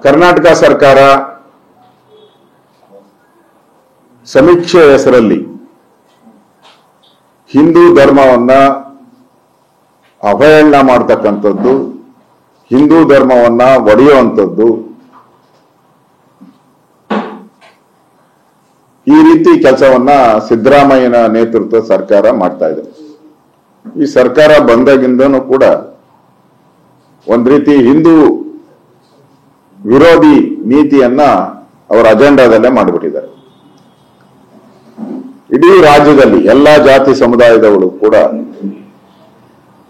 ಕರ್ನಾಟಕ ಸರ್ಕಾರ ಸಮೀಕ್ಷೆ ಹೆಸರಲ್ಲಿ ಹಿಂದೂ ಧರ್ಮವನ್ನ ಅವಹೇಳನ ಮಾಡ್ತಕ್ಕಂಥದ್ದು, ಹಿಂದೂ ಧರ್ಮವನ್ನ ಒಡೆಯುವಂಥದ್ದು, ಈ ರೀತಿ ಕೆಲಸವನ್ನ ಸಿದ್ದರಾಮಯ್ಯನ ನೇತೃತ್ವದ ಸರ್ಕಾರ ಮಾಡ್ತಾ ಇದೆ. ಈ ಸರ್ಕಾರ ಬಂದಾಗಿಂದನೂ ಕೂಡ ಒಂದ್ ರೀತಿ ಹಿಂದೂ ವಿರೋಧಿ ನೀತಿಯನ್ನ ಅವರ ಅಜೆಂಡಾದಲ್ಲೇ ಮಾಡಿಬಿಟ್ಟಿದ್ದಾರೆ. ಇಡೀ ರಾಜ್ಯದಲ್ಲಿ ಎಲ್ಲಾ ಜಾತಿ ಸಮುದಾಯದವರು ಕೂಡ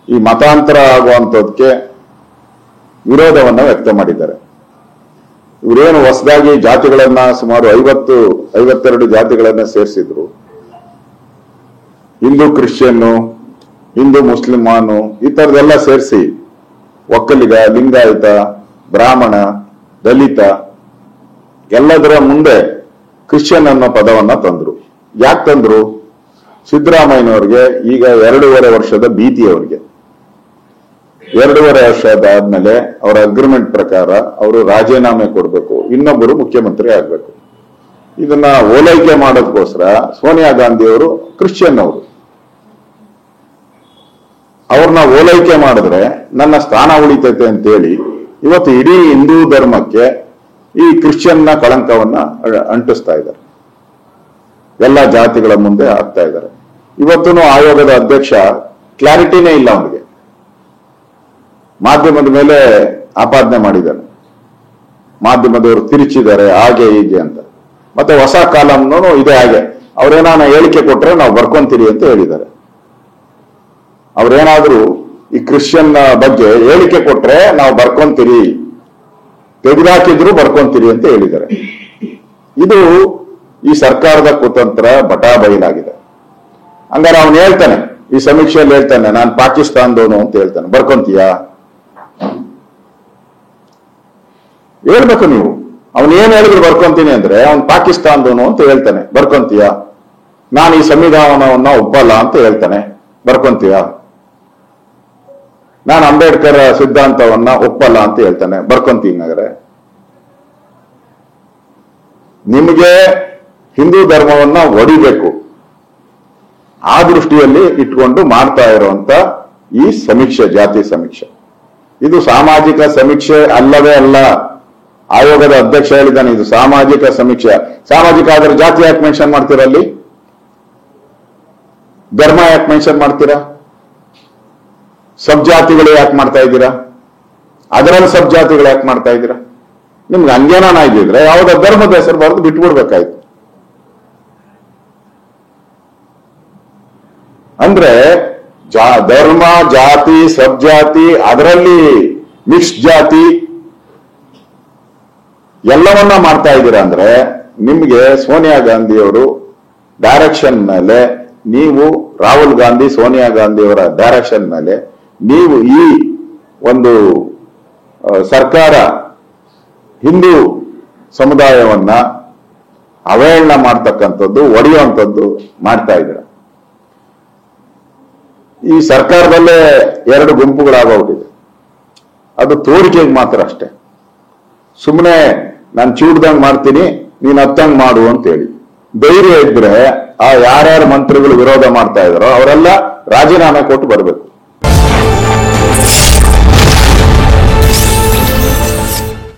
ಈ ಮತಾಂತರ ಆಗುವಂತದಕ್ಕೆ ವಿರೋಧವನ್ನ ವ್ಯಕ್ತ ಮಾಡಿದ್ದಾರೆ. ಇವರೇನು ಹೊಸದಾಗಿ ಜಾತಿಗಳನ್ನ ಸುಮಾರು 52 ಜಾತಿಗಳನ್ನ ಸೇರಿಸಿದ್ರು. ಹಿಂದೂ ಕ್ರಿಶ್ಚಿಯನ್ನು, ಹಿಂದೂ ಮುಸ್ಲಿಮಾನು, ಈ ತರದೆಲ್ಲ ಸೇರಿಸಿ ಒಕ್ಕಲಿಗ, ಲಿಂಗಾಯತ, ಬ್ರಾಹ್ಮಣ, ದಲಿತ ಎಲ್ಲದರ ಮುಂದೆ ಕ್ರಿಶ್ಚಿಯನ್ ಅನ್ನೋ ಪದವನ್ನ ತಂದ್ರು. ಯಾಕೆ ತಂದ್ರು? ಸಿದ್ದರಾಮಯ್ಯನವ್ರಿಗೆ ಈಗ 2.5 ವರ್ಷದ ಭೀತಿ. ಅವ್ರಿಗೆ 2.5 ವರ್ಷದಾದ್ಮೇಲೆ ಅವರ ಅಗ್ರಿಮೆಂಟ್ ಪ್ರಕಾರ ಅವರು ರಾಜೀನಾಮೆ ಕೊಡಬೇಕು, ಇನ್ನೊಬ್ಬರು ಮುಖ್ಯಮಂತ್ರಿ ಆಗ್ಬೇಕು. ಇದನ್ನ ಓಲೈಕೆ ಮಾಡೋದಕ್ಕೋಸ್ಕರ ಸೋನಿಯಾ ಗಾಂಧಿ ಅವರು ಕ್ರಿಶ್ಚಿಯನ್ ಅವರು, ಅವ್ರನ್ನ ಓಲೈಕೆ ಮಾಡಿದ್ರೆ ನನ್ನ ಸ್ಥಾನ ಉಳಿತೈತೆ ಅಂತೇಳಿ ಇವತ್ತು ಇಡೀ ಹಿಂದೂ ಧರ್ಮಕ್ಕೆ ಈ ಕ್ರಿಶ್ಚಿಯನ್ನ ಕಳಂಕವನ್ನ ಅಂಟಿಸ್ತಾ ಇದ್ದಾರೆ. ಎಲ್ಲ ಜಾತಿಗಳ ಮುಂದೆ ಹಾಕ್ತಾ ಇದ್ದಾರೆ. ಇವತ್ತು ಆಯೋಗದ ಅಧ್ಯಕ್ಷ ಕ್ಲಾರಿಟಿನೇ ಇಲ್ಲ ಅವನಿಗೆ. ಮಾಧ್ಯಮದ ಮೇಲೆ ಆಪಾದನೆ ಮಾಡಿದ್ದಾನೆ, ಮಾಧ್ಯಮದವರು ತಿರುಚಿದ್ದಾರೆ ಹಾಗೆ ಹೀಗೆ ಅಂತ. ಮತ್ತೆ ಹೊಸ ಕಾಲಂನೂ ಇದೆ ಹಾಗೆ. ಅವ್ರೇನಾನ ಹೇಳಿಕೆ ಕೊಟ್ರೆ ನಾವು ಬರ್ಕೊಂತೀರಿ ಅಂತ ಹೇಳಿದ್ದಾರೆ. ಅವ್ರೇನಾದ್ರೂ ಈ ಕ್ರಿಶ್ಚಿಯನ್ ಬಗ್ಗೆ ಹೇಳಿಕೆ ಕೊಟ್ರೆ ನಾವು ಬರ್ಕೊಂತೀರಿ, ತೆಗೆದಾಕಿದ್ರು ಬರ್ಕೊಂತೀರಿ ಅಂತ ಹೇಳಿದ್ದಾರೆ. ಇದು ಈ ಸರ್ಕಾರದ ಕುತಂತ್ರ ಬಟಾ ಬಯಲಾಗಿದೆ. ಹಂಗಾರೆ ಅವನು ಹೇಳ್ತಾನೆ, ಈ ಸಮೀಕ್ಷೆಯಲ್ಲಿ ಹೇಳ್ತಾನೆ, ನಾನು ಪಾಕಿಸ್ತಾನದವನು ಅಂತ ಹೇಳ್ತಾನೆ. ಬರ್ಕೊಂತೀಯಾ? ಹೇಳ್ಬೇಕು ನೀವು. ಅವನು ಏನ್ ಹೇಳಿದ್ರು ಬರ್ಕೊಂತೀನಿ ಅಂದ್ರೆ ಅವನು ಪಾಕಿಸ್ತಾನದವನು ಅಂತ ಹೇಳ್ತಾನೆ. ಬರ್ಕೊಂತೀಯಾ? ನಾನು ಈ ಸಂವಿಧಾನವನ್ನ ಒಪ್ಪಲ್ಲ ಅಂತ ಹೇಳ್ತಾನೆ. ಬರ್ಕೊಂತೀಯಾ? ನಾನು ಅಂಬೇಡ್ಕರ್ ಸಿದ್ಧಾಂತವನ್ನ ಒಪ್ಪಲ್ಲ ಅಂತ ಹೇಳ್ತಾನೆ. ಬರ್ಕೊಂತೀನಾದ್ರೆ ನಿಮಗೆ ಹಿಂದೂ ಧರ್ಮವನ್ನ ಒಡಿಬೇಕು, ಆ ದೃಷ್ಟಿಯಲ್ಲಿ ಇಟ್ಕೊಂಡು ಮಾಡ್ತಾ ಇರುವಂತ ಈ ಸಮೀಕ್ಷೆ, ಜಾತಿ ಸಮೀಕ್ಷೆ, ಇದು ಸಾಮಾಜಿಕ ಸಮೀಕ್ಷೆ ಅಲ್ಲವೇ ಅಲ್ಲ. ಆಯೋಗದ ಅಧ್ಯಕ್ಷ ಹೇಳಿದ್ದಾನೆ ಇದು ಸಾಮಾಜಿಕ ಸಮೀಕ್ಷೆ. ಸಾಮಾಜಿಕ ಆದ್ರೆ ಜಾತಿ ಯಾಕೆ ಮೆನ್ಷನ್ ಮಾಡ್ತೀರಾ? ಅಲ್ಲಿ ಧರ್ಮ ಯಾಕೆ ಮೆನ್ಷನ್ ಮಾಡ್ತೀರಾ? ಸಬ್ ಜಾತಿಗಳು ಯಾಕೆ ಮಾಡ್ತಾ ಇದ್ದೀರಾ? ಅದರಲ್ಲಿ ಸಬ್ ಜಾತಿಗಳು ಯಾಕೆ ಮಾಡ್ತಾ ಇದ್ದೀರಾ? ನಿಮ್ಗೆ ಅಂಜನಾನ ಇದ್ದಿದ್ರೆ ಯಾವುದೋ ಧರ್ಮದ ಹೆಸರು ಬರೆದು ಬಿಟ್ಬಿಡ್ಬೇಕಾಯ್ತು. ಅಂದ್ರೆ ಧರ್ಮ, ಜಾತಿ, ಸಬ್ ಜಾತಿ, ಅದರಲ್ಲಿ ಮಿಕ್ಸ್ ಜಾತಿ ಎಲ್ಲವನ್ನ ಮಾಡ್ತಾ ಇದ್ದೀರಾ ಅಂದ್ರೆ ನಿಮ್ಗೆ ಸೋನಿಯಾ ಗಾಂಧಿಯವರು ಡೈರೆಕ್ಷನ್ ಮೇಲೆ, ನೀವು ರಾಹುಲ್ ಗಾಂಧಿ, ಸೋನಿಯಾ ಗಾಂಧಿ ಅವರ ಡೈರೆಕ್ಷನ್ ಮೇಲೆ ನೀವು ಈ ಒಂದು ಸರ್ಕಾರ ಹಿಂದೂ ಸಮುದಾಯವನ್ನ ಅವಹೇಳನ ಮಾಡ್ತಕ್ಕಂಥದ್ದು, ಒಡೆಯುವಂಥದ್ದು ಮಾಡ್ತಾ ಇದ್ದೀರ. ಈ ಸರ್ಕಾರದಲ್ಲೇ 2 ಗುಂಪುಗಳಾಗೋಗ್ಬಿಟ್ಟಿದೆ. ಅದು ತೋರಿಕೆಗೆ ಮಾತ್ರ ಅಷ್ಟೇ. ಸುಮ್ಮನೆ ನಾನು ಚೂಡ್ದಂಗ್ ಮಾಡ್ತೀನಿ, ನೀನ್ ಹತ್ತಂಗ್ ಮಾಡು ಅಂತೇಳಿ ಧೈರ್ಯ ಇದ್ರೆ ಆ ಯಾರ್ಯಾರು ಮಂತ್ರಿಗಳು ವಿರೋಧ ಮಾಡ್ತಾ ಇದಾರೋ ಅವರೆಲ್ಲ ರಾಜೀನಾಮೆ ಕೊಟ್ಟು ಬರಬೇಕು.